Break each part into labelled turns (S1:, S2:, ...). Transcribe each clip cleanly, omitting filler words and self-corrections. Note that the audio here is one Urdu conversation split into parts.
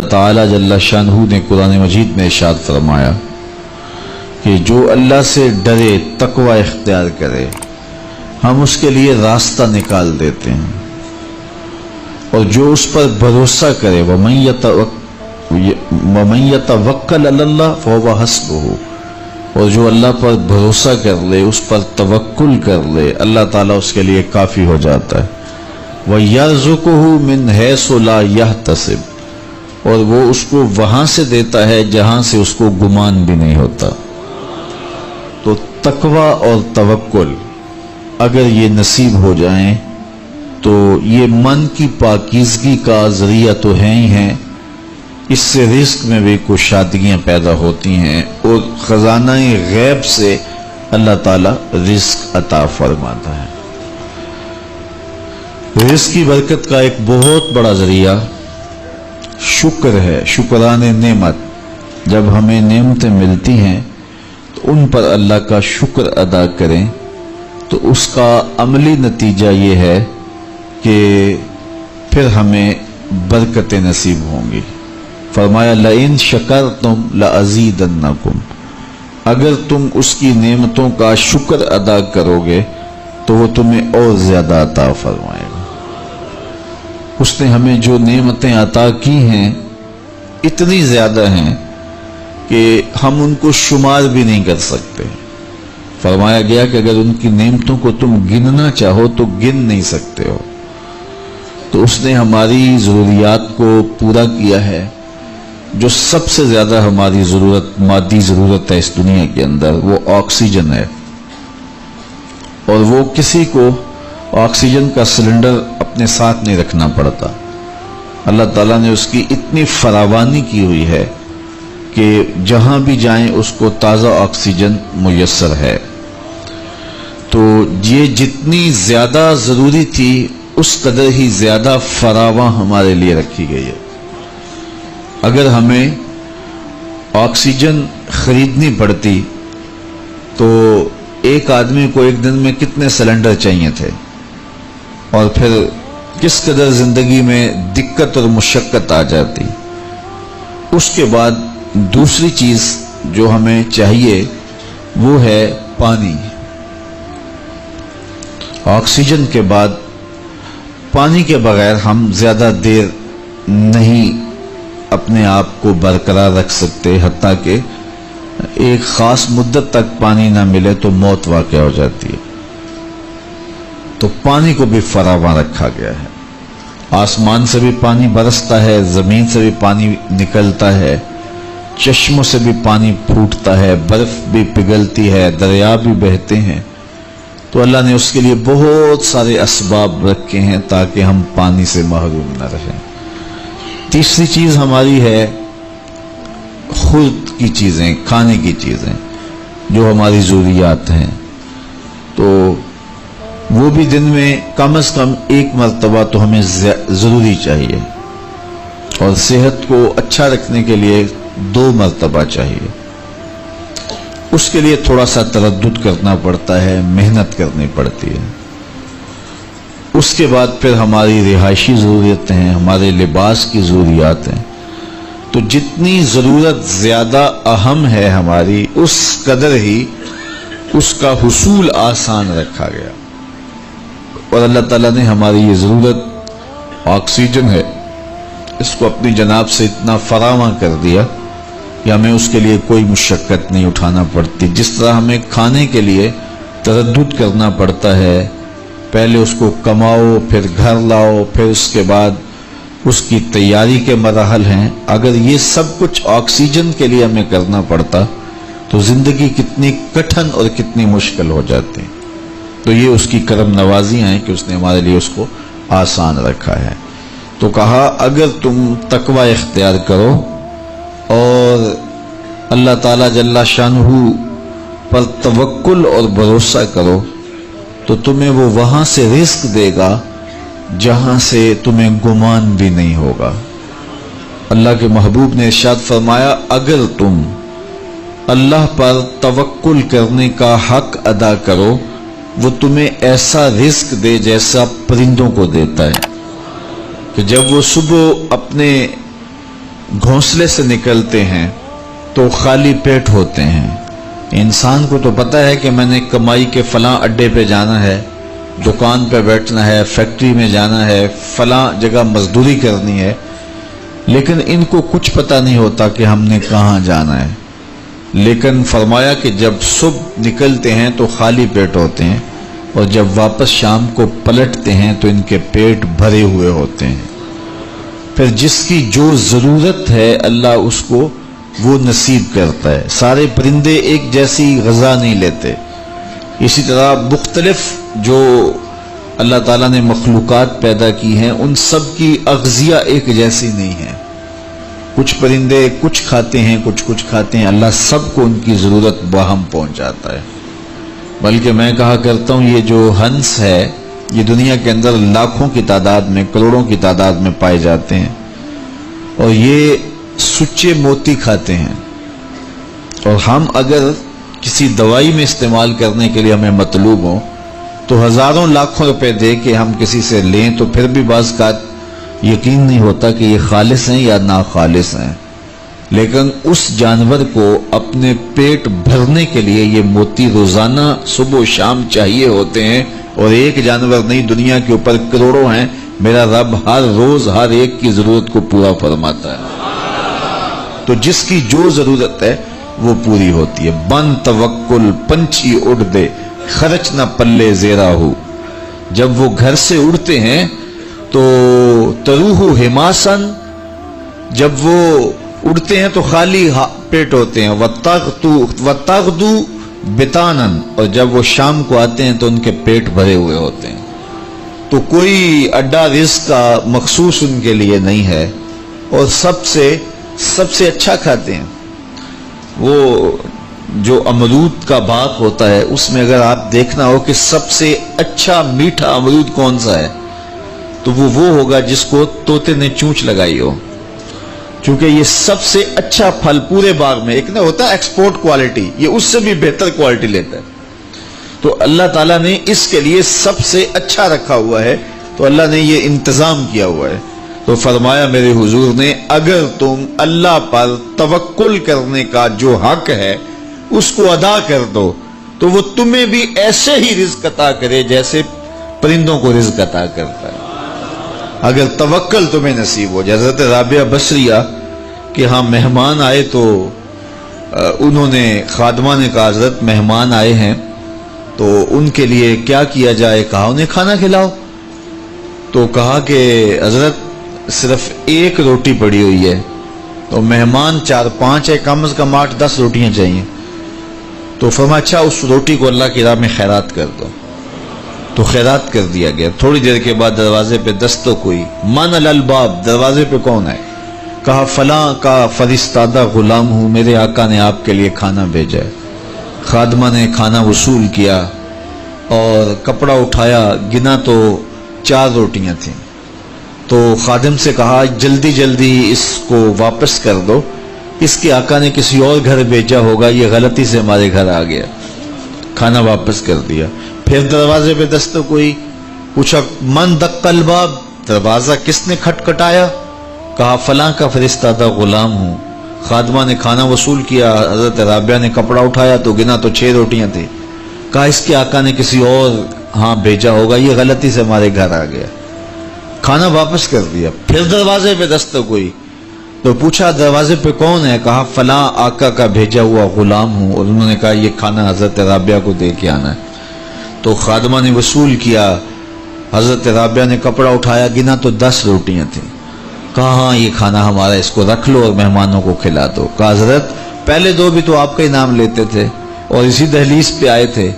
S1: تعالی جل شانہ نے قرآن مجید میں ارشاد فرمایا کہ جو اللہ سے ڈرے، تقوی اختیار کرے، ہم اس کے لیے راستہ نکال دیتے ہیں، اور جو اس پر بھروسہ کرے وَمَن يَتَوَکَّلْ عَلَى اللَّهِ فَهُوَ حَسْبُهُ، اور جو اللہ پر بھروسہ کر لے، اس پر توکل کر لے، اللہ تعالیٰ اس کے لیے کافی ہو جاتا ہے۔ وَيَرْزُقُهُ مِنْ حَيْثُ لَا يَحْتَسِبُ، اور وہ اس کو وہاں سے دیتا ہے جہاں سے اس کو گمان بھی نہیں ہوتا۔ تو تقوی اور توکل اگر یہ نصیب ہو جائیں تو یہ من کی پاکیزگی کا ذریعہ تو ہے ہی ہیں، اس سے رزق میں بھی کچھ شادیاں پیدا ہوتی ہیں، اور خزانہ غیب سے اللہ تعالیٰ رزق عطا فرماتا ہے۔ رزق کی برکت کا ایک بہت بڑا ذریعہ شکر ہے، شکران نعمت۔ جب ہمیں نعمتیں ملتی ہیں تو ان پر اللہ کا شکر ادا کریں، تو اس کا عملی نتیجہ یہ ہے کہ پھر ہمیں برکتیں نصیب ہوں گی۔ فرمایا لَإِن شَكَرْتُمْ لَأَزِيدَنَّكُمْ، اگر تم اس کی نعمتوں کا شکر ادا کرو گے تو وہ تمہیں اور زیادہ عطا فرمائے گا۔ اس نے ہمیں جو نعمتیں عطا کی ہیں اتنی زیادہ ہیں کہ ہم ان کو شمار بھی نہیں کر سکتے۔ فرمایا گیا کہ اگر ان کی نعمتوں کو تم گننا چاہو تو گن نہیں سکتے ہو۔ تو اس نے ہماری ضروریات کو پورا کیا ہے۔ جو سب سے زیادہ ہماری ضرورت، مادی ضرورت ہے اس دنیا کے اندر، وہ آکسیجن ہے، اور وہ کسی کو آکسیجن کا سلنڈر اپنے ساتھ نہیں رکھنا پڑتا۔ اللہ تعالیٰ نے اس کی اتنی فراوانی کی ہوئی ہے کہ جہاں بھی جائیں اس کو تازہ آکسیجن میسر ہے۔ تو یہ جتنی زیادہ ضروری تھی اس قدر ہی زیادہ فراواں ہمارے لیے رکھی گئی ہے۔ اگر ہمیں آکسیجن خریدنی پڑتی تو ایک آدمی کو ایک دن میں کتنے سلنڈر چاہیے تھے، اور پھر کس قدر زندگی میں دقت اور مشقت آ جاتی۔ اس کے بعد دوسری چیز جو ہمیں چاہیے وہ ہے پانی۔ آکسیجن کے بعد پانی کے بغیر ہم زیادہ دیر نہیں اپنے آپ کو برقرار رکھ سکتے، حتیٰ کہ ایک خاص مدت تک پانی نہ ملے تو موت واقع ہو جاتی ہے۔ تو پانی کو بھی فراواں رکھا گیا ہے۔ آسمان سے بھی پانی برستا ہے، زمین سے بھی پانی نکلتا ہے، چشموں سے بھی پانی پھوٹتا ہے، برف بھی پگھلتی ہے، دریا بھی بہتے ہیں۔ تو اللہ نے اس کے لیے بہت سارے اسباب رکھے ہیں تاکہ ہم پانی سے محروم نہ رہیں۔ تیسری چیز ہماری ہے خود کی چیزیں، کھانے کی چیزیں جو ہماری ضروریات ہیں۔ تو وہ بھی دن میں کم از کم ایک مرتبہ تو ہمیں ضروری چاہیے، اور صحت کو اچھا رکھنے کے لیے 2 مرتبہ چاہیے۔ اس کے لیے تھوڑا سا تردد کرنا پڑتا ہے، محنت کرنی پڑتی ہے۔ اس کے بعد پھر ہماری رہائشی ضرورتیں ہیں، ہمارے لباس کی ضروریات ہیں۔ تو جتنی ضرورت زیادہ اہم ہے ہماری، اس قدر ہی اس کا حصول آسان رکھا گیا۔ اور اللہ تعالیٰ نے ہماری یہ ضرورت آکسیجن ہے، اس کو اپنی جناب سے اتنا فراواں کر دیا کہ ہمیں اس کے لیے کوئی مشقت نہیں اٹھانا پڑتی۔ جس طرح ہمیں کھانے کے لیے تردد کرنا پڑتا ہے، پہلے اس کو کماؤ، پھر گھر لاؤ، پھر اس کے بعد اس کی تیاری کے مراحل ہیں، اگر یہ سب کچھ آکسیجن کے لیے ہمیں کرنا پڑتا تو زندگی کتنی کٹھن اور کتنی مشکل ہو جاتی۔ تو یہ اس کی کرم نوازیاں ہیں کہ اس نے ہمارے لیے اس کو آسان رکھا ہے۔ تو کہا اگر تم تقوی اختیار کرو اور اللہ تعالیٰ جل شانہ پر توکل اور بھروسہ کرو تو تمہیں وہ وہاں سے رزق دے گا جہاں سے تمہیں گمان بھی نہیں ہوگا۔ اللہ کے محبوب نے ارشاد فرمایا اگر تم اللہ پر توکل کرنے کا حق ادا کرو، وہ تمہیں ایسا رزق دے جیسا پرندوں کو دیتا ہے۔ کہ جب وہ صبح اپنے گھونسلے سے نکلتے ہیں تو خالی پیٹ ہوتے ہیں. انسان کو تو پتہ ہے کہ میں نے کمائی کے فلاں اڈے پہ جانا ہے، دکان پہ بیٹھنا ہے، فیکٹری میں جانا ہے، فلاں جگہ مزدوری کرنی ہے، لیکن ان کو کچھ پتہ نہیں ہوتا کہ ہم نے کہاں جانا ہے. لیکن فرمایا کہ جب صبح نکلتے ہیں تو خالی پیٹ ہوتے ہیں، اور جب واپس شام کو پلٹتے ہیں تو ان کے پیٹ بھرے ہوئے ہوتے ہیں. پھر جس کی جو ضرورت ہے اللہ اس کو وہ نصیب کرتا ہے. سارے پرندے ایک جیسی غذا نہیں لیتے. اسی طرح مختلف جو اللہ تعالیٰ نے مخلوقات پیدا کی ہیں ان سب کی اغذیہ ایک جیسی نہیں ہے. کچھ پرندے کچھ کھاتے ہیں، کچھ کھاتے ہیں. اللہ سب کو ان کی ضرورت باہم پہنچاتا ہے. بلکہ میں کہا کرتا ہوں یہ جو ہنس ہے یہ دنیا کے اندر لاکھوں کی تعداد میں، کروڑوں کی تعداد میں پائے جاتے ہیں، اور یہ سچے موتی کھاتے ہیں. اور ہم اگر کسی دوائی میں استعمال کرنے کے لیے ہمیں مطلوب ہو تو ہزاروں لاکھوں روپے دے کے ہم کسی سے لیں تو پھر بھی بعض کا یقین نہیں ہوتا کہ یہ خالص ہیں یا ناخالص ہیں. لیکن اس جانور کو اپنے پیٹ بھرنے کے لیے یہ موتی روزانہ صبح و شام چاہیے ہوتے ہیں. اور ایک جانور نہیں، دنیا کے اوپر کروڑوں ہیں. میرا رب ہر روز ہر ایک کی ضرورت کو پورا فرماتا ہے. تو جس کی جو ضرورت ہے وہ پوری ہوتی ہے. بن توکل پنچھی اڑ دے، خرچ نہ پلے زیرا ہو. جب وہ گھر سے اڑتے ہیں تو تروح حماسن، جب وہ اڑتے ہیں تو خالی پیٹ ہوتے ہیں. وتغدو بتانن، اور جب وہ شام کو آتے ہیں تو ان کے پیٹ بھرے ہوئے ہوتے ہیں. تو کوئی اڈا رزق کا مخصوص ان کے لیے نہیں ہے، اور سب سے اچھا کھاتے ہیں. وہ جو امرود کا باغ ہوتا ہے اس میں اگر آپ دیکھنا ہو کہ سب سے اچھا میٹھا امرود کون سا ہے تو وہ ہوگا جس کو طوطے نے چونچ لگائی ہو، کیونکہ یہ سب سے اچھا پھل پورے باغ میں. ایک نہ ہوتا ہے ایکسپورٹ کوالٹی، یہ اس سے بھی بہتر کوالٹی لیتا ہے. تو اللہ تعالیٰ نے اس کے لیے سب سے اچھا رکھا ہوا ہے، تو اللہ نے یہ انتظام کیا ہوا ہے. تو فرمایا میرے حضور نے اگر تم اللہ پر توکل کرنے کا جو حق ہے اس کو ادا کر دو تو وہ تمہیں بھی ایسے ہی رزق عطا کرے جیسے پرندوں کو رزق عطا کرتا ہے. اگر توکل تمہیں نصیب ہو جائے. حضرت رابعہ بصریہ کہ ہاں مہمان آئے تو انہوں نے خادمہ نے کہا حضرت مہمان آئے ہیں تو ان کے لیے کیا کیا جائے. کہا انہیں کھانا کھلاؤ. تو کہا کہ حضرت صرف ایک روٹی پڑی ہوئی ہے، تو مہمان 4-5 ہے، کم از کم 8-10 روٹیاں چاہیے. تو فرمایا اچھا اس روٹی کو اللہ کی راہ میں خیرات کر دو. تو خیرات کر دیا گیا. تھوڑی دیر کے بعد دروازے پہ دستک ہوئی. من الالباب، دروازے پہ کون ہے؟ کہا فلاں کا فرستادہ غلام ہوں، میرے آقا نے آپ کے لیے کھانا بھیجا ہے. خادمہ نے کھانا وصول کیا اور کپڑا اٹھایا، گنا تو 4 روٹیاں تھیں. تو خادم سے کہا جلدی جلدی اس کو واپس کر دو، اس کے آقا نے کسی اور گھر بھیجا ہوگا، یہ غلطی سے ہمارے گھر آ گیا. کھانا واپس کر دیا. پھر دروازے پہ دستک ہوئی. پوچھا من دق الباب، دروازہ کس نے کھٹکھٹایا؟ کہا فلاں کا فرستادہ غلام ہوں. خادمہ نے کھانا وصول کیا. حضرت رابعہ نے کپڑا اٹھایا تو گنا تو 6 روٹیاں تھیں. کہا اس کے آقا نے کسی اور ہاں بھیجا ہوگا، یہ غلطی سے ہمارے گھر آ گیا. کھانا واپس کر دیا. پھر دروازے پہ دستک ہوئی تو پوچھا دروازے پہ کون ہے؟ کہا فلاں آقا کا بھیجا ہوا غلام ہوں. اور انہوں نے کہا یہ کھانا حضرت رابعہ کو دے کے آنا ہے. تو خادمہ نے وصول کیا. حضرت رابعہ نے کپڑا اٹھایا، گنا تو 10 روٹیاں تھیں. کہا ہاں یہ کھانا ہمارا، اس کو رکھ لو اور مہمانوں کو کھلا دو. کہا حضرت پہلے 2 بھی تو آپ کا ہی نام لیتے تھے اور اسی دہلیز پہ آئے تھے.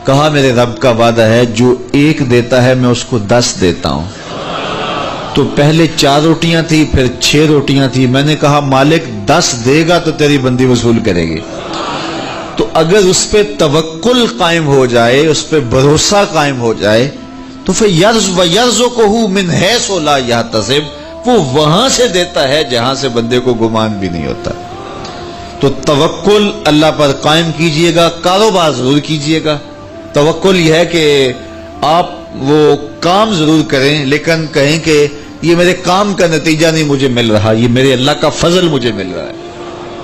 S1: کہا میرے رب کا وعدہ ہے جو 1 دیتا ہے میں اس کو 10 دیتا ہوں. تو پہلے 4 روٹیاں تھی، پھر 6 روٹیاں تھی. میں نے کہا مالک 10 دے گا تو تیری بندی وصول کرے گی. تو اگر اس پہ توکل قائم ہو جائے، اس پہ بھروسہ قائم ہو جائے تو پھر یرزقہ من حیث لا یحتسب، وہ وہاں سے دیتا ہے جہاں سے بندے کو گمان بھی نہیں ہوتا. تو توکل اللہ پر قائم کیجئے گا. کاروبار ضرور کیجئے گا. توکل یہ ہے کہ آپ وہ کام ضرور کریں لیکن کہیں کہ یہ میرے کام کا نتیجہ نہیں مجھے مل رہا، یہ میرے اللہ کا فضل مجھے مل رہا ہے،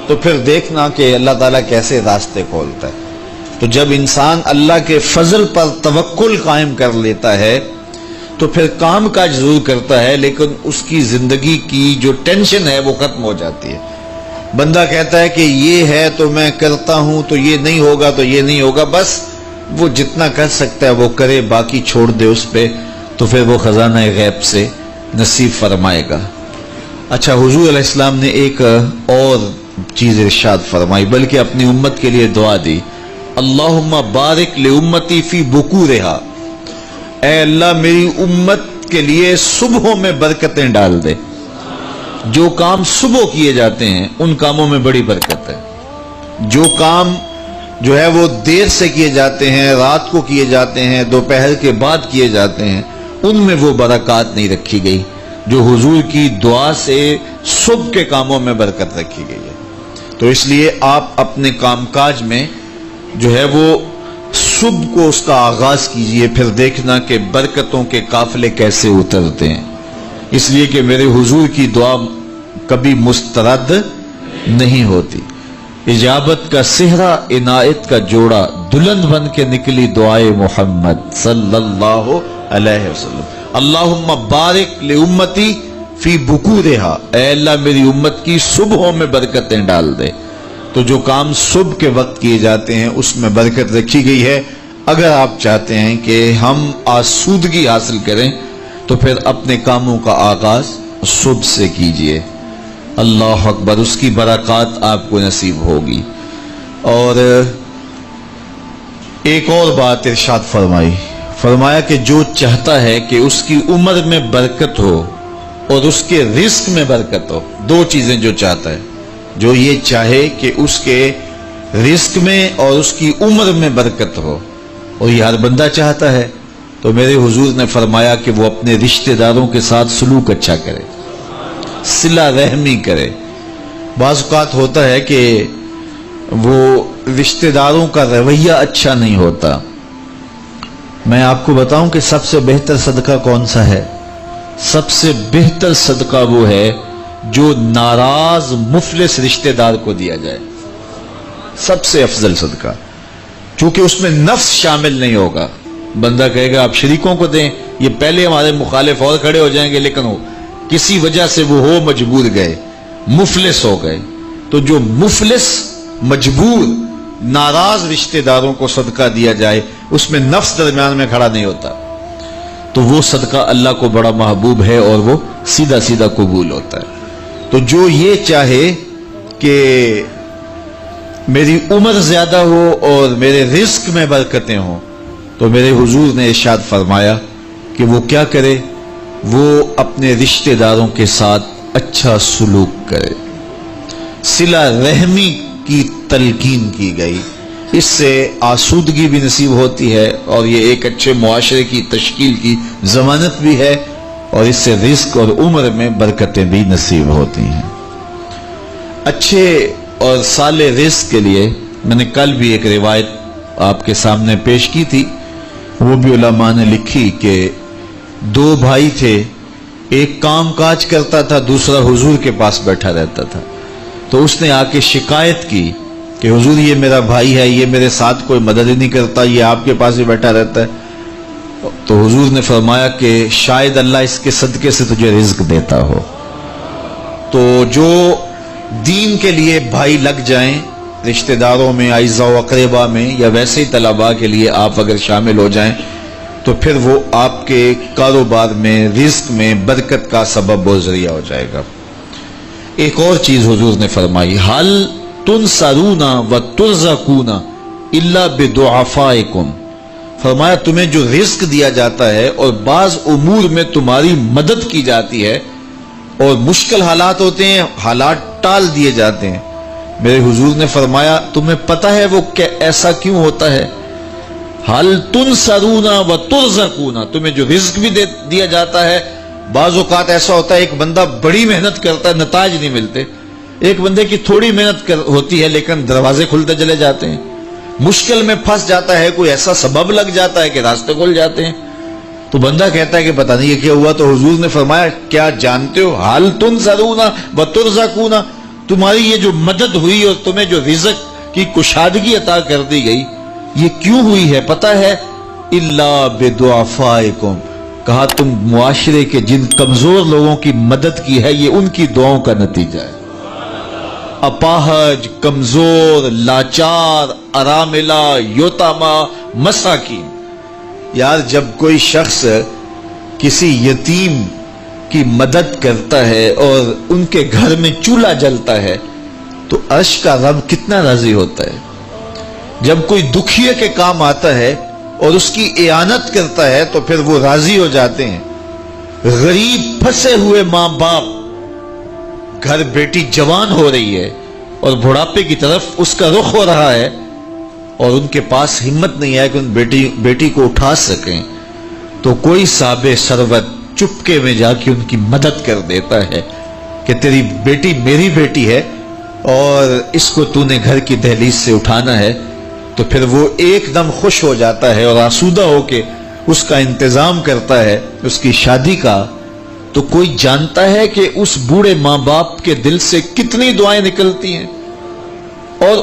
S1: تو پھر دیکھنا کہ اللہ تعالیٰ کیسے راستے کھولتا ہے۔ تو جب انسان اللہ کے فضل پر توکل قائم کر لیتا ہے تو پھر کام کاج ضرور کرتا ہے، لیکن اس کی زندگی کی جو ٹینشن ہے وہ ختم ہو جاتی ہے۔ بندہ کہتا ہے کہ یہ ہے تو میں کرتا ہوں، تو یہ نہیں ہوگا تو یہ نہیں ہوگا، بس وہ جتنا کر سکتا ہے وہ کرے، باقی چھوڑ دے اس پہ، تو پھر وہ خزانہ غیب سے نصیب فرمائے گا۔ اچھا، حضور علیہ السلام نے ایک اور چیز ارشاد فرمائی، بلکہ اپنی امت کے لیے دعا دی، اللہم بارک لامتی فی بکورہا، اے اللہ میری امت کے لیے صبحوں میں برکتیں ڈال دے۔ جو کام صبح کیے جاتے ہیں ان کاموں میں بڑی برکت ہے، جو کام جو ہے وہ دیر سے کیے جاتے ہیں، رات کو کیے جاتے ہیں، دوپہر کے بعد کیے جاتے ہیں، ان میں وہ برکات نہیں رکھی گئی جو حضور کی دعا سے صبح کے کاموں میں برکت رکھی گئی ہے۔ تو اس لیے آپ اپنے کام کاج میں جو ہے وہ صبح کو اس کا آغاز کیجئے، پھر دیکھنا کہ برکتوں کے قافلے کیسے اترتے ہیں، اس لیے کہ میرے حضور کی دعا کبھی مسترد نہیں ہوتی۔ اجابت کا صحرا، عنایت کا جوڑا، دلہن بن کے نکلی دعائے محمد صلی اللہ علیہ وسلم، اللہم بارک لامتی فی بکورہا، اے اللہ میری امت کی صبحوں میں برکتیں ڈال دے۔ تو جو کام صبح کے وقت کیے جاتے ہیں اس میں برکت رکھی گئی ہے۔ اگر آپ چاہتے ہیں کہ ہم آسودگی حاصل کریں تو پھر اپنے کاموں کا آغاز صبح سے کیجئے۔ اللہ اکبر، اس کی برکات آپ کو نصیب ہوگی۔ اور ایک اور بات ارشاد فرمایا کہ جو چاہتا ہے کہ اس کی عمر میں برکت ہو اور اس کے رزق میں برکت ہو، دو چیزیں جو چاہتا ہے، جو یہ چاہے کہ اس کے رزق میں اور اس کی عمر میں برکت ہو، اور یہ ہر بندہ چاہتا ہے، تو میرے حضور نے فرمایا کہ وہ اپنے رشتہ داروں کے ساتھ سلوک اچھا کرے، صلہ رحمی کرے۔ بعض اوقات ہوتا ہے کہ وہ رشتہ داروں کا رویہ اچھا نہیں ہوتا۔ میں آپ کو بتاؤں کہ سب سے بہتر صدقہ کون سا ہے؟ سب سے بہتر صدقہ وہ ہے جو ناراض مفلس رشتہ دار کو دیا جائے، سب سے افضل صدقہ، چونکہ اس میں نفس شامل نہیں ہوگا۔ بندہ کہے گا آپ شریکوں کو دیں، یہ پہلے ہمارے مخالف اور کھڑے ہو جائیں گے، لیکن وہ کسی وجہ سے وہ ہو مجبور گئے، مفلس ہو گئے، تو جو مفلس مجبور ناراض رشتہ داروں کو صدقہ دیا جائے اس میں نفس درمیان میں کھڑا نہیں ہوتا، تو وہ صدقہ اللہ کو بڑا محبوب ہے اور وہ سیدھا سیدھا قبول ہوتا ہے۔ تو جو یہ چاہے کہ میری عمر زیادہ ہو اور میرے رزق میں برکتیں ہوں، تو میرے حضور نے ارشاد فرمایا کہ وہ کیا کرے، وہ اپنے رشتہ داروں کے ساتھ اچھا سلوک کرے۔ صلہ رحمی کی تلقین کی گئی، اس سے آسودگی بھی نصیب ہوتی ہے اور یہ ایک اچھے معاشرے کی تشکیل کی ضمانت بھی ہے، اور اس سے رزق اور عمر میں برکتیں بھی نصیب ہوتی ہیں۔ اچھے اور صالح رزق کے لیے میں نے کل بھی ایک روایت آپ کے سامنے پیش کی تھی، وہ بھی علماء نے لکھی کہ دو بھائی تھے، ایک کام کاج کرتا تھا، دوسرا حضور کے پاس بیٹھا رہتا تھا۔ تو اس نے آ کے شکایت کی کہ حضور یہ میرا بھائی ہے، یہ میرے ساتھ کوئی مدد نہیں کرتا، یہ آپ کے پاس ہی بیٹھا رہتا ہے۔ تو حضور نے فرمایا کہ شاید اللہ اس کے صدقے سے تجھے رزق دیتا ہو۔ تو جو دین کے لیے بھائی لگ جائیں، رشتہ داروں میں، اعزاء و اقربا میں، یا ویسے ہی طلباء کے لیے آپ اگر شامل ہو جائیں تو پھر وہ آپ کے کاروبار میں، رزق میں برکت کا سبب و ذریعہ ہو جائے گا۔ ایک اور چیز حضور نے فرمائی، حل تنصرون و ترزقون الا بدعفائکم، فرمایا تمہیں جو رزق دیا جاتا ہے اور بعض امور میں تمہاری مدد کی جاتی ہے، اور مشکل حالات ہوتے ہیں، حالات ٹال دیے جاتے ہیں، میرے حضور نے فرمایا تمہیں پتہ ہے وہ ایسا کیوں ہوتا ہے؟ حل تنصرون و ترزقون، تمہیں جو رزق بھی دیا جاتا ہے، بعض اوقات ایسا ہوتا ہے ایک بندہ بڑی محنت کرتا ہے، نتائج نہیں ملتے، ایک بندے کی تھوڑی محنت ہوتی ہے لیکن دروازے کھلتے چلے جاتے ہیں، مشکل میں پھنس جاتا ہے، کوئی ایسا سبب لگ جاتا ہے کہ راستے کھل جاتے ہیں۔ تو تو بندہ کہتا ہے کہ پتہ نہیں یہ کیا ہوا، تو حضور نے فرمایا کیا جانتے ہو حال تنصرون و ترزقون، تمہاری یہ جو مدد ہوئی اور تمہیں جو رزق کی کشادگی عطا کر دی گئی یہ کیوں ہوئی ہے پتہ ہے؟ الا بدعفائکم، کہا تم معاشرے کے جن کمزور لوگوں کی مدد کی ہے یہ ان کی دعاؤں کا نتیجہ ہے۔ اپاہج، کمزور، لاچار، اراملہ، یتامہ، مساکین، یار جب کوئی شخص کسی یتیم کی مدد کرتا ہے اور ان کے گھر میں چولہا جلتا ہے تو عرش کا رب کتنا راضی ہوتا ہے۔ جب کوئی دکھیے کے کام آتا ہے اور اس کی اعانت کرتا ہے تو پھر وہ راضی ہو جاتے ہیں۔ غریب پھنسے ہوئے ماں باپ، گھر بیٹی جوان ہو رہی ہے اور بڑھاپے کی طرف اس کا رخ ہو رہا ہے اور ان کے پاس ہمت نہیں ہے کہ ان بیٹی کو اٹھا سکیں، تو کوئی صاحب ثروت چپکے میں جا کے ان کی مدد کر دیتا ہے کہ تیری بیٹی میری بیٹی ہے اور اس کو تو نے گھر کی دہلیز سے اٹھانا ہے، تو پھر وہ ایک دم خوش ہو جاتا ہے اور آسودہ ہو کے اس کا انتظام کرتا ہے اس کی شادی کا۔ تو کوئی جانتا ہے کہ اس بوڑھے ماں باپ کے دل سے کتنی دعائیں نکلتی ہیں اور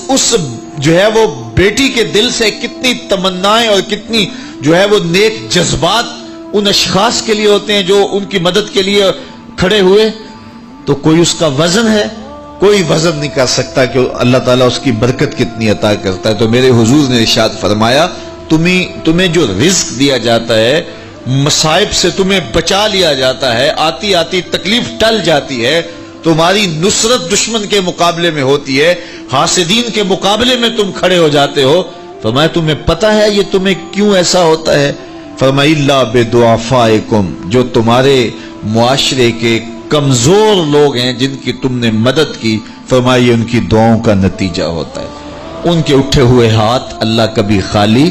S1: اس جو ہے وہ بیٹی کے دل سے کتنی تمنائیں اور کتنی جو ہے وہ نیک جذبات ان اشخاص کے لیے ہوتے ہیں جو ان کی مدد کے لیے کھڑے ہوئے۔ تو کوئی اس کا وزن ہے؟ کوئی وزن نہیں کر سکتا کہ اللہ تعالیٰ اس کی برکت کتنی عطا کرتا ہے۔ تو میرے حضور نے ارشاد فرمایا تمہیں جو رزق دیا جاتا ہے، مصائب سے تمہیں بچا لیا جاتا ہے، آتی آتی تکلیف ٹل جاتی ہے، تمہاری نصرت دشمن کے مقابلے میں ہوتی ہے، حاسدین کے مقابلے میں تم کھڑے ہو جاتے ہو، فرمایا تمہیں پتہ ہے یہ تمہیں کیوں ایسا ہوتا ہے؟ فرمایا الا بدعفائکم، جو تمہارے معاشرے کے کمزور لوگ ہیں جن کی تم نے مدد کی، فرمایا یہ ان کی دعاؤں کا نتیجہ ہوتا ہے۔ ان کے اٹھے ہوئے ہاتھ اللہ کبھی خالی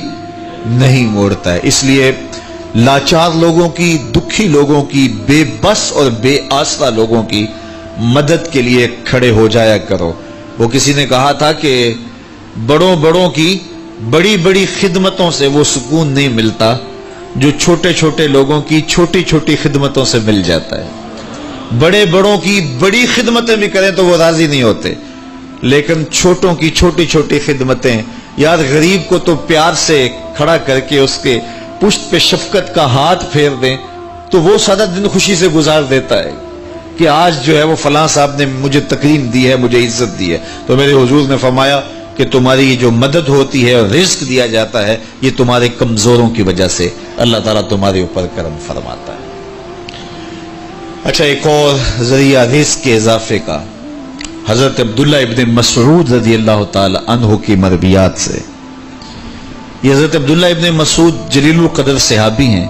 S1: نہیں موڑتا ہے۔ اس لیے لاچار لوگوں کی، دکھی لوگوں کی، بے بس اور بے آسرا لوگوں کی مدد کے لیے کھڑے ہو جایا کرو۔ وہ کسی نے کہا تھا کہ بڑوں کی بڑی بڑی خدمتوں سے وہ سکون نہیں ملتا جو چھوٹے چھوٹے لوگوں کی چھوٹی چھوٹی خدمتوں سے مل جاتا ہے۔ بڑوں کی بڑی خدمتیں بھی کریں تو وہ راضی نہیں ہوتے، لیکن چھوٹوں کی چھوٹی چھوٹی خدمتیں، یار غریب کو تو پیار سے کھڑا کر کے اس کے پشت پہ شفقت کا ہاتھ پھیر دیں تو وہ سارا دن خوشی سے گزار دیتا ہے کہ آج جو ہے وہ فلاں صاحب نے مجھے تکریم دی ہے، مجھے عزت دی ہے۔ تو میرے حضور نے فرمایا کہ تمہاری جو مدد ہوتی ہے اور رزق دیا جاتا ہے یہ تمہارے کمزوروں کی وجہ سے اللہ تعالیٰ تمہارے اوپر کرم فرماتا ہے۔ اچھا، ایک اور ذریعہ رزق کے اضافے کا حضرت عبداللہ ابن مسعود رضی اللہ تعالی عنہ کی مرویات سے۔ یہ حضرت عبداللہ ابن مسعود جلیل القدر صحابی ہیں،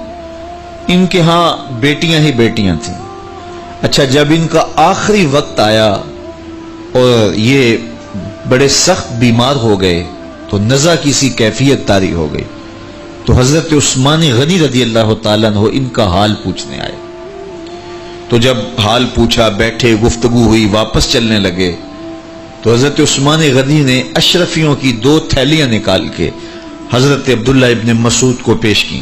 S1: ان کے ہاں بیٹیاں ہی بیٹیاں تھیں۔ اچھا، جب ان کا آخری وقت آیا اور یہ بڑے سخت بیمار ہو گئے تو نزع کی سی کیفیت طاری ہو گئی، تو حضرت عثمان غنی رضی اللہ تعالیٰ عنہ ان کا حال پوچھنے آئے۔ تو جب حال پوچھا، بیٹھے، گفتگو ہوئی، واپس چلنے لگے، تو حضرت عثمان غنی نے اشرفیوں کی 2 تھیلیاں نکال کے حضرت عبداللہ ابن مسعود کو پیش کی۔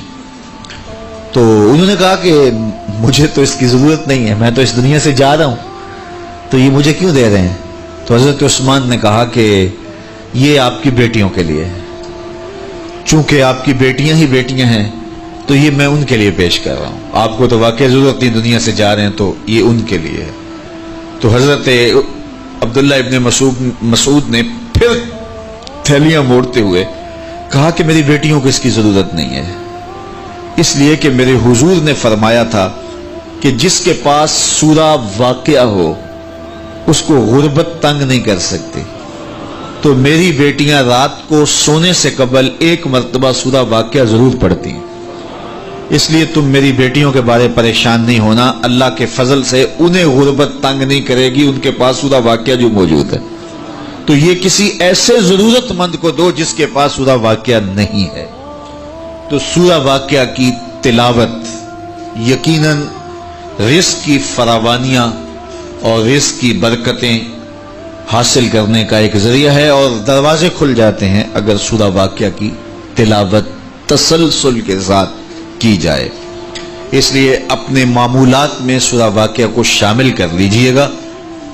S1: تو انہوں نے کہا کہ مجھے تو اس کی ضرورت نہیں ہے، میں تو اس دنیا سے جا رہا ہوں، تو یہ مجھے کیوں دے رہے ہیں؟ تو حضرت عثمان نے کہا کہ یہ آپ کی بیٹیوں کے لیے ہے، چونکہ آپ کی بیٹیاں ہی بیٹیاں ہیں تو یہ میں ان کے لیے پیش کر رہا ہوں، آپ کو تو واقعی ضرورت نہیں، دنیا سے جا رہے ہیں تو یہ ان کے لیے ہے۔ تو حضرت عبداللہ ابن مسعود نے پھر تھیلیاں موڑتے ہوئے کہا کہ میری بیٹیوں کو اس کی ضرورت نہیں ہے، اس لیے کہ میرے حضور نے فرمایا تھا کہ جس کے پاس سورہ واقعہ ہو اس کو غربت تنگ نہیں کر سکتی، تو میری بیٹیاں رات کو سونے سے قبل 1 مرتبہ سورہ واقعہ ضرور پڑھتی ہیں، اس لیے تم میری بیٹیوں کے بارے پریشان نہیں ہونا، اللہ کے فضل سے انہیں غربت تنگ نہیں کرے گی، ان کے پاس سورہ واقعہ جو موجود ہے، تو یہ کسی ایسے ضرورت مند کو دو جس کے پاس سورہ واقعہ نہیں ہے۔ تو سورہ واقعہ کی تلاوت یقیناً رزق کی فراوانیاں اور رزق کی برکتیں حاصل کرنے کا ایک ذریعہ ہے، اور دروازے کھل جاتے ہیں اگر سورہ واقعہ کی تلاوت تسلسل کے ساتھ کی جائے۔ اس لیے اپنے معمولات میں سورہ واقعہ کو شامل کر لیجئے گا،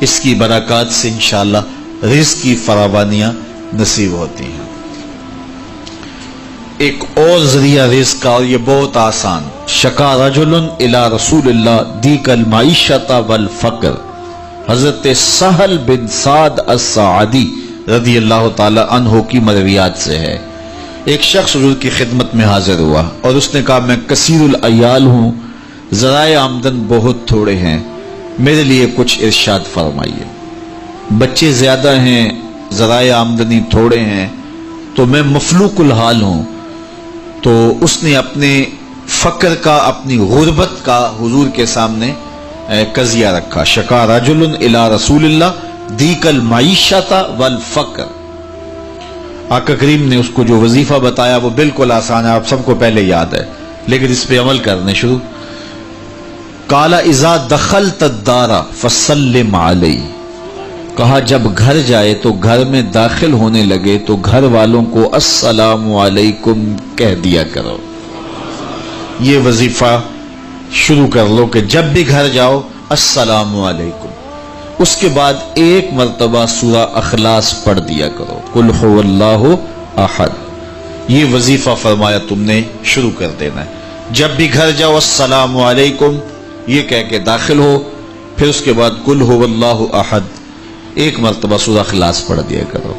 S1: اس کی برکات سے انشاءاللہ رزق کی فراوانیاں نصیب ہوتی ہیں۔ ایک اور ذریعہ رزق کا، اور یہ بہت آسان، شکا رجل الی رسول اللہ دیک المعیشۃ والفقر، حضرت سہل بن سعد الساعدی رضی اللہ تعالی عنہ کی مرویات سے ہے۔ ایک شخص حضور کی خدمت میں حاضر ہوا اور اس نے کہا میں کثیر العیال ہوں، ذرائع آمدن بہت تھوڑے ہیں، میرے لیے کچھ ارشاد فرمائیے، بچے زیادہ ہیں، ذرائع آمدنی تھوڑے ہیں، تو میں مفلوق الحال ہوں۔ تو اس نے اپنے فقر کا، اپنی غربت کا حضور کے سامنے قضیہ رکھا۔ شکا رجل الی رسول اللہ دیک المعیشۃ والفقر۔ آقا کریم نے اس کو جو وظیفہ بتایا وہ بالکل آسان ہے، آپ سب کو پہلے یاد ہے، لیکن اس پہ عمل کرنے شروع۔ قال اذا دخلت الدار فسلم علی، کہا جب گھر جائے تو گھر میں داخل ہونے لگے تو گھر والوں کو السلام علیکم کہہ دیا کرو۔ یہ وظیفہ شروع کر لو کہ جب بھی گھر جاؤ السلام علیکم۔ اس کے بعد ایک مرتبہ سورہ اخلاص پڑھ دیا کرو، قل هو اللہ احد۔ یہ وظیفہ فرمایا تم نے شروع کر دینا ہے، جب بھی گھر جاؤ السلام علیکم یہ کہہ کے داخل ہو، پھر اس کے بعد قل هو اللہ احد ایک مرتبہ سورہ اخلاص پڑھ دیا کرو۔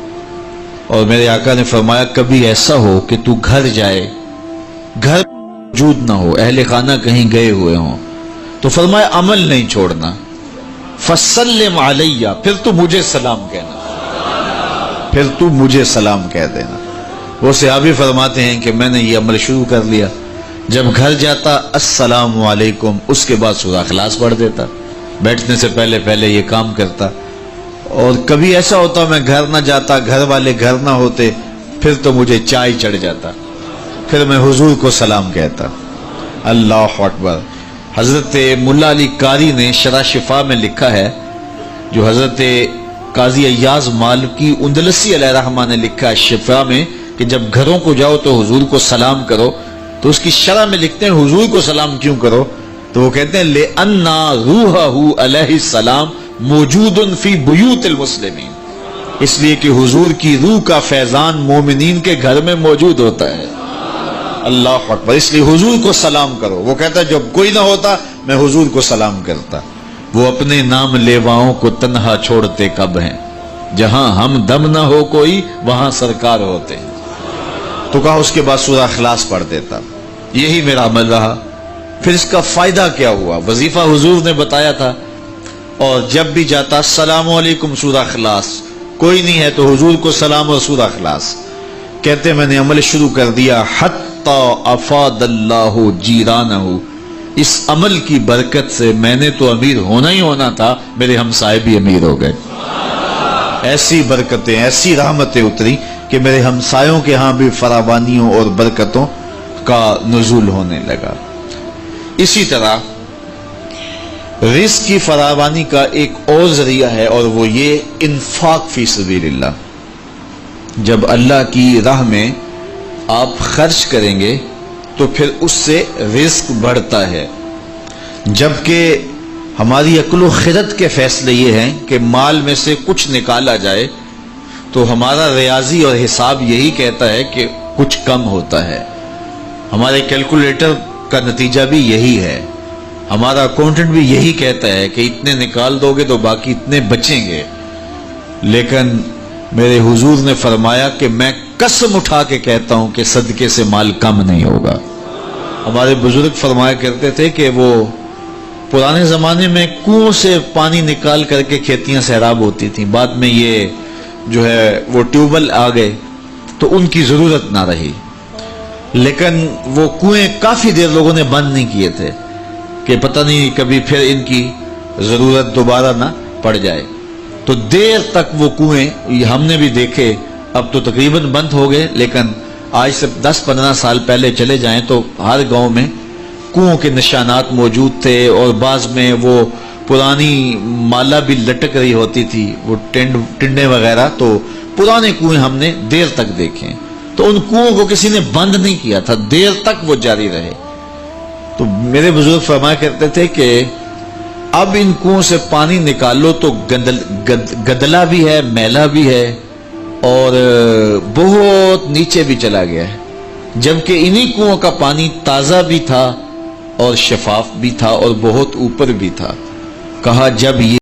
S1: اور میرے آقا نے فرمایا کبھی ایسا ہو کہ تو گھر جائے، گھر موجود نہ ہو، اہل خانہ کہیں گئے ہوئے ہوں، تو فرمایا عمل نہیں چھوڑنا، فسلم علیہ، پھر تو مجھے سلام کہنا، پھر تو مجھے سلام کہہ دینا۔ وہ صحابی فرماتے ہیں کہ میں نے یہ عمل شروع کر لیا، جب گھر جاتا السلام علیکم، اس کے بعد سورہ اخلاص پڑھ دیتا، بیٹھنے سے پہلے پہلے یہ کام کرتا۔ اور کبھی ایسا ہوتا میں گھر نہ جاتا، گھر والے گھر نہ ہوتے، پھر تو مجھے چائے چڑھ جاتا، پھر میں حضور کو سلام کہتا۔ اللہ اکبر۔ حضرت ملا علی قاری نے شرح شفا میں لکھا ہے، جو حضرت قاضی ایاز مالکی اندلسی علیہ رحمہ نے لکھا ہے شفا میں، کہ جب گھروں کو جاؤ تو حضور کو سلام کرو، تو اس کی شرح میں لکھتے ہیں حضور کو سلام کیوں کرو، تو وہ کہتے ہیں لِأَنَّ رُوحَهُ علیہ السلام موجود فی بیوت المسلمین، اس لیے کہ حضور کی روح کا فیضان مومنین کے گھر میں موجود ہوتا ہے۔ اللہ اکبر۔ اس لیے حضور کو سلام کرو۔ وہ کہتا ہے جب کوئی نہ ہوتا میں حضور کو سلام کرتا۔ وہ اپنے نام لیواؤں کو تنہا چھوڑتے کب ہیں، جہاں ہم دم نہ ہو کوئی وہاں سرکار ہوتے ہیں۔ تو کہا اس کے بعد سورہ اخلاص پڑھ دیتا۔ یہی میرا عمل رہا۔ پھر اس کا فائدہ کیا ہوا؟ وظیفہ حضور نے بتایا تھا، اور جب بھی جاتا السلام علیکم سورہ اخلاص، کوئی نہیں ہے تو حضور کو سلام اور سورہ اخلاص۔ کہتے میں نے عمل شروع کر دیا، حتی افاد اللہ جیرانہ، اس عمل کی برکت سے میں نے تو امیر ہونا ہی ہونا تھا، میرے ہمسائے بھی امیر ہو گئے۔ ایسی برکتیں، ایسی رحمتیں اتری کہ میرے ہمسایوں کے ہاں بھی فراوانیوں اور برکتوں کا نزول ہونے لگا۔ اسی طرح رزق کی فراوانی کا ایک اور ذریعہ ہے، اور وہ یہ انفاق فی سبیل اللہ۔ جب اللہ کی راہ میں آپ خرچ کریں گے تو پھر اس سے رزق بڑھتا ہے، جبکہ ہماری عقل و خرد کے فیصلے یہ ہیں کہ مال میں سے کچھ نکالا جائے تو ہمارا ریاضی اور حساب یہی کہتا ہے کہ کچھ کم ہوتا ہے، ہمارے کیلکولیٹر کا نتیجہ بھی یہی ہے، ہمارا اکاؤنٹنٹ بھی یہی کہتا ہے کہ اتنے نکال دو گے تو باقی اتنے بچیں گے۔ لیکن میرے حضور نے فرمایا کہ میں قسم اٹھا کے کہتا ہوں کہ صدقے سے مال کم نہیں ہوگا۔ ہمارے بزرگ فرمایا کرتے تھے کہ وہ پرانے زمانے میں کنویں سے پانی نکال کر کے کھیتیاں سیراب ہوتی تھیں، بعد میں یہ جو ہے وہ ٹیوبل آ گئے تو ان کی ضرورت نہ رہی، لیکن وہ کنویں کافی دیر لوگوں نے بند نہیں کیے تھے کہ پتہ نہیں کبھی پھر ان کی ضرورت دوبارہ نہ پڑ جائے، تو دیر تک وہ کنویں ہم نے بھی دیکھے، اب تو تقریباً بند ہو گئے، لیکن آج سے 10-15 سال پہلے چلے جائیں تو ہر گاؤں میں کنووں کے نشانات موجود تھے، اور بعض میں وہ پرانی مالا بھی لٹک رہی ہوتی تھی، وہ ٹنڈے وغیرہ، تو پرانے کنویں ہم نے دیر تک دیکھے، تو ان کنووں کو کسی نے بند نہیں کیا تھا، دیر تک وہ جاری رہے۔ تو میرے بزرگ فرمایا کرتے تھے کہ اب ان کنووں سے پانی نکالو تو گدلا بھی ہے، میلا بھی ہے، اور بہت نیچے بھی چلا گیا ہے، جبکہ انہی کنووں کا پانی تازہ بھی تھا اور شفاف بھی تھا اور بہت اوپر بھی تھا۔ کہا جب یہ